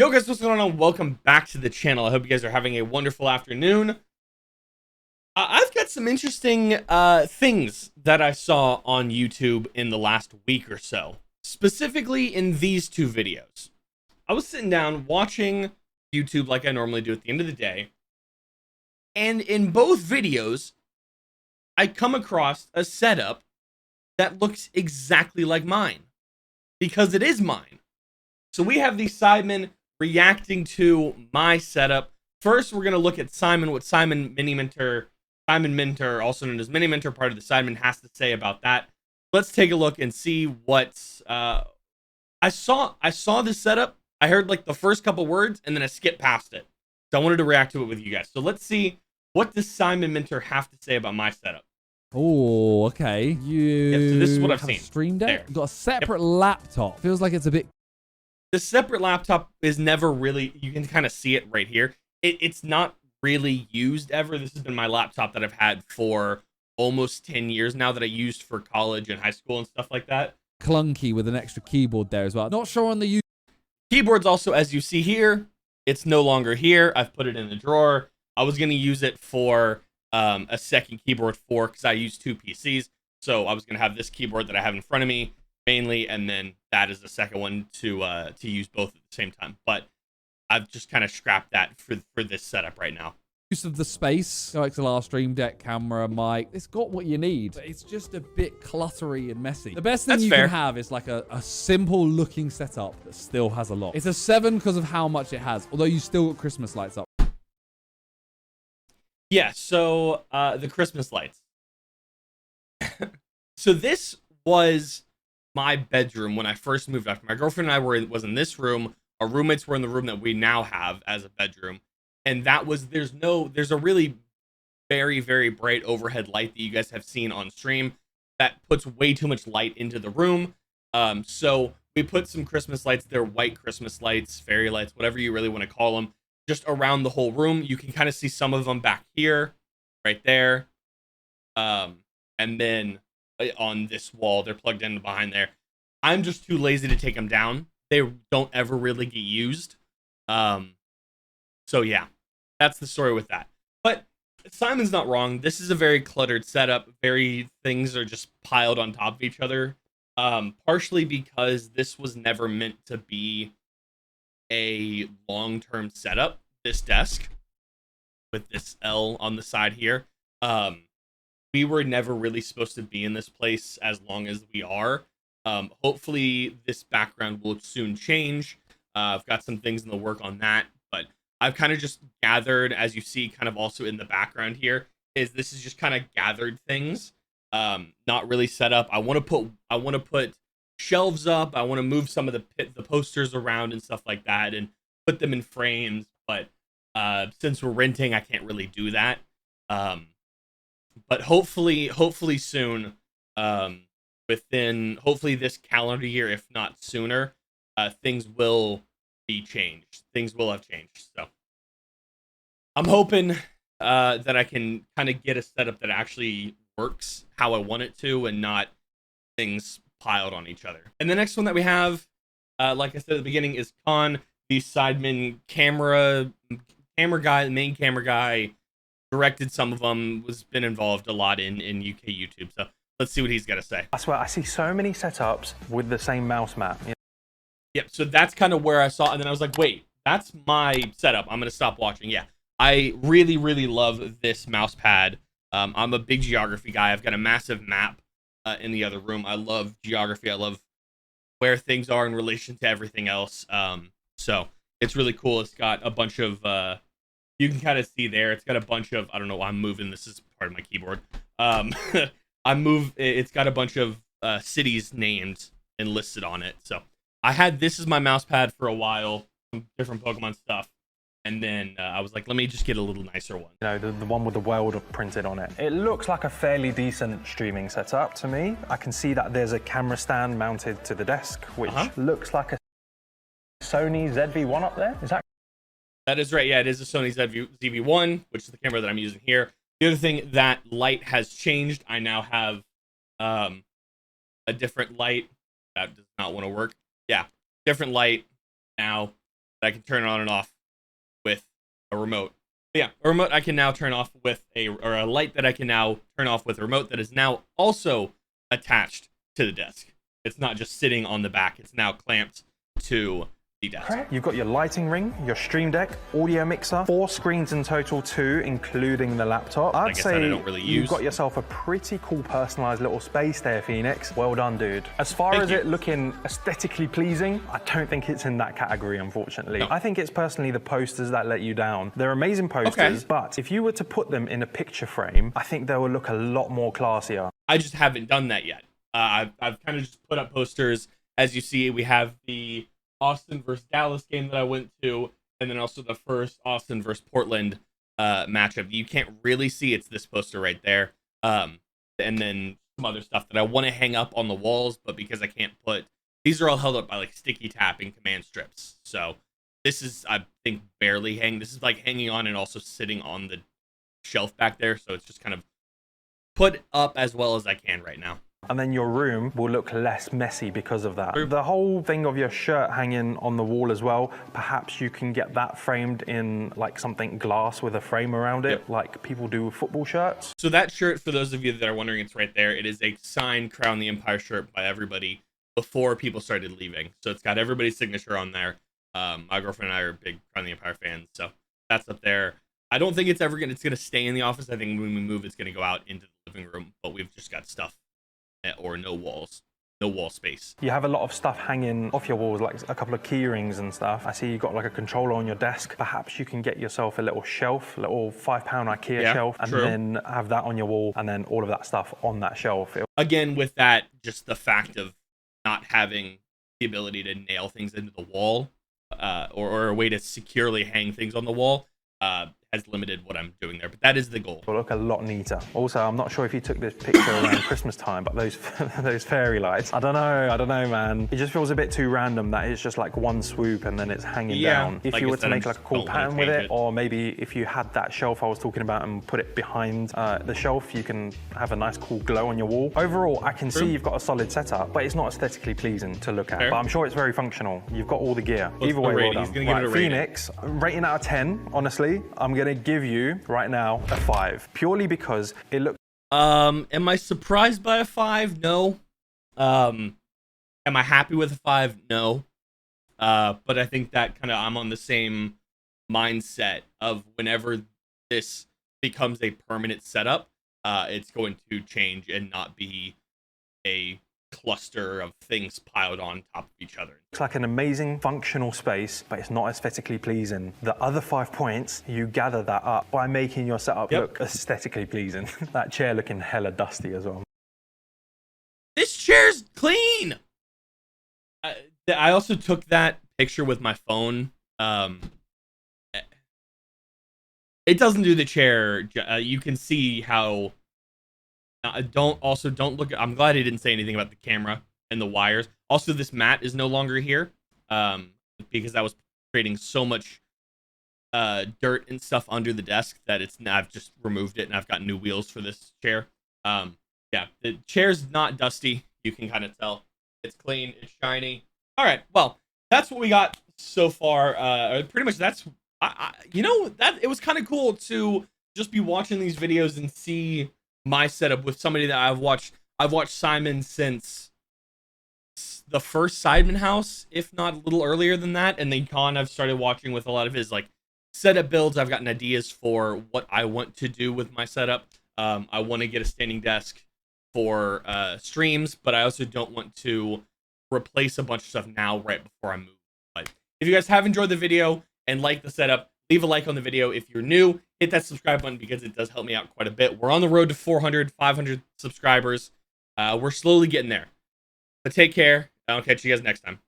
Yo guys, what's going on? Welcome back to the channel. I hope you guys are having a wonderful afternoon. I've got some interesting things that I saw on YouTube in the last week or so. Specifically in these two videos. I was sitting down watching YouTube like I normally do at the end of the day. And in both videos, I come across a setup that looks exactly like mine. Because it is mine. So we have these Sidemen reacting to my setup. First, we're going to look at what Simon Minter, also known as Mini Minter, part of the Sidemen, has to say about that. Let's take a look and see what I saw this setup. I heard like the first couple words and then I skipped past it. So I wanted to react to it with you guys. So let's see, what does Simon Minter have to say about my setup? Oh, okay. So this is what I've seen. Stream Deck. You've got a separate Yep. laptop. Feels like it's a bit. The separate laptop is never really, you can kind of see it right here. It's not really used ever. This has been my laptop that I've had for almost 10 years now, that I used for college and high school and stuff like that. Clunky with an extra keyboard there as well. Not sure on the Keyboard's also, as you see here, it's no longer here. I've put it in the drawer. I was going to use it for a second keyboard because I use two PCs. So I was going to have this keyboard that I have in front of me mainly, and then that is the second one to use both at the same time. But I've just kind of scrapped that for this setup right now. use of the space. XLR, Stream Deck, camera, mic. It's got what you need. But it's just a bit cluttery and messy. The best thing That's you fair. can have is like a simple looking setup that still has a lot. It's a 7 because of how much it has, although you still got Christmas lights up. Yeah, so the Christmas lights. So this was my bedroom when I first moved out. My girlfriend and I was in this room. Our roommates were in the room that we now have as a bedroom. And that was, there's a really very, very bright overhead light that you guys have seen on stream that puts way too much light into the room. So we put some Christmas lights. They're white Christmas lights, fairy lights, whatever you really want to call them, just around the whole room. You can kind of see some of them back here, right there. And then on this wall, they're plugged in behind there. I'm just too lazy to take them down. They don't ever really get used. So yeah, that's the story with that. But Simon's not wrong. This is a very cluttered setup. Things are just piled on top of each other. Partially because this was never meant to be a long-term setup. This desk with this L on the side here. We were never really supposed to be in this place as long as we are. Hopefully this background will soon change. I've got some things in the work on that, but I've kind of just gathered, as you see kind of also in the background here, this is just kind of gathered things. Not really set up. I want to put shelves up. I want to move some of the posters around and stuff like that and put them in frames, but since we're renting, I can't really do that. But hopefully soon, hopefully this calendar year, if not sooner, things will be changed. Things will have changed. So I'm hoping that I can kind of get a setup that actually works how I want it to and not things piled on each other. And the next one that we have, like I said at the beginning, is Khan, the Sidemen camera guy, the main camera guy. Directed some of them, been involved a lot in UK YouTube. So let's see what he's got to say. I swear, I see so many setups with the same mouse mat. Yep, so that's kind of where I saw, and then I was like, wait, that's my setup. I'm going to stop watching. Yeah, I really, really love this mouse pad. I'm a big geography guy. I've got a massive map in the other room. I love geography. I love where things are in relation to everything else. So it's really cool. It's got a bunch of... you can kind of see there. It's got a bunch of, I don't know why I'm moving. This is part of my keyboard. It's got a bunch of cities named and listed on it. So I had this as my mouse pad for a while, some different Pokemon stuff. And then I was like, let me just get a little nicer one. You know, the one with the world printed on it. It looks like a fairly decent streaming setup to me. I can see that there's a camera stand mounted to the desk, which looks like a Sony ZV-1 up there. Is that? That is right. Yeah, it is a Sony ZV-1, which is the camera that I'm using here. The other thing, that light has changed. I now have a different light. That does not want to work. Yeah, different light now. that I can turn on and off with a remote. But yeah, a remote I can now turn off with or a light that I can now turn off with a remote that is now also attached to the desk. It's not just sitting on the back. It's now clamped to the desk. You've got your lighting ring, your stream deck, audio mixer, 4 screens in total, 2 including the laptop. I'd say I don't really use. You've got yourself a pretty cool personalized little space there, Phoenix. Well done, dude. As far as it looking aesthetically pleasing, I don't think it's in that category, unfortunately. No. I think it's personally the posters that let you down. They're amazing posters, but if you were to put them in a picture frame, I think they will look a lot more classier. I just haven't done that yet. I've kind of just put up posters. As you see, we have the Austin versus Dallas game that I went to, and then also the first Austin versus Portland matchup. You can't really see it's this poster right there. And then some other stuff that I want to hang up on the walls, but because I can't put, these are all held up by like sticky tapping command strips. So this is, I think, barely hanging. This is like hanging on and also sitting on the shelf back there. So it's just kind of put up as well as I can right now. And then your room will look less messy because of that. The whole thing of your shirt hanging on the wall as well, perhaps you can get that framed in like something glass with a frame around it, like people do with football shirts. So that shirt, for those of you that are wondering, it's right there. It is a signed Crown the Empire shirt by everybody before people started leaving. So it's got everybody's signature on there. My girlfriend and I are big Crown the Empire fans, so that's up there. I don't think it's gonna stay in the office. I think when we move, it's gonna go out into the living room, but we've just got stuff or no walls, no wall space. You have a lot of stuff hanging off your walls, like a couple of key rings and stuff. I see you've got like a controller on your desk. Perhaps you can get yourself a little shelf, a little £5 IKEA shelf, and then have that on your wall, and then all of that stuff on that shelf. Again, with that, just the fact of not having the ability to nail things into the wall, or a way to securely hang things on the wall, has limited what I'm doing there, but that is the goal. It'll look a lot neater. Also, I'm not sure if you took this picture around Christmas time, but those fairy lights, I don't know, man. It just feels a bit too random that it's just like one swoop and then it's hanging down. If you were to make like a cool pattern with it, or maybe if you had that shelf I was talking about and put it behind the shelf, you can have a nice cool glow on your wall. Overall, I can see you've got a solid setup, but it's not aesthetically pleasing to look at. But I'm sure it's very functional. You've got all the gear. Either way, well done. Right, Phoenix, rating out of 10, honestly, I'm gonna give you right now a 5, purely because it looks. Am I surprised by a 5? No. Am I happy with a 5? No. But I think that kind of I'm on the same mindset of whenever this becomes a permanent setup, it's going to change and not be a cluster of things piled on top of each other. It's like an amazing functional space, but it's not aesthetically pleasing. The other 5 points, you gather that up by making your setup look aesthetically pleasing. That chair looking hella dusty as well. This chair's clean! I also took that picture with my phone. It doesn't do the chair. You can see how don't look. I'm glad he didn't say anything about the camera and the wires. Also, this mat is no longer here because that was creating so much dirt and stuff under the desk that I've just removed it and I've got new wheels for this chair. Yeah, the chair's not dusty. You can kind of tell it's clean, it's shiny. All right, well, that's what we got so far. Pretty much that's that it was kind of cool to just be watching these videos and see my setup with somebody that I've watched Simon since the first Sidemen house, if not a little earlier than that, and then I've started watching with a lot of his like setup builds. I've gotten ideas for what I want to do with my setup. I want to get a standing desk for streams, but I also don't want to replace a bunch of stuff now right before I move. But if you guys have enjoyed the video and like the setup, leave a like on the video. If you're new, hit that subscribe button because it does help me out quite a bit. We're on the road to 400, 500 subscribers. We're slowly getting there. But take care. I'll catch you guys next time.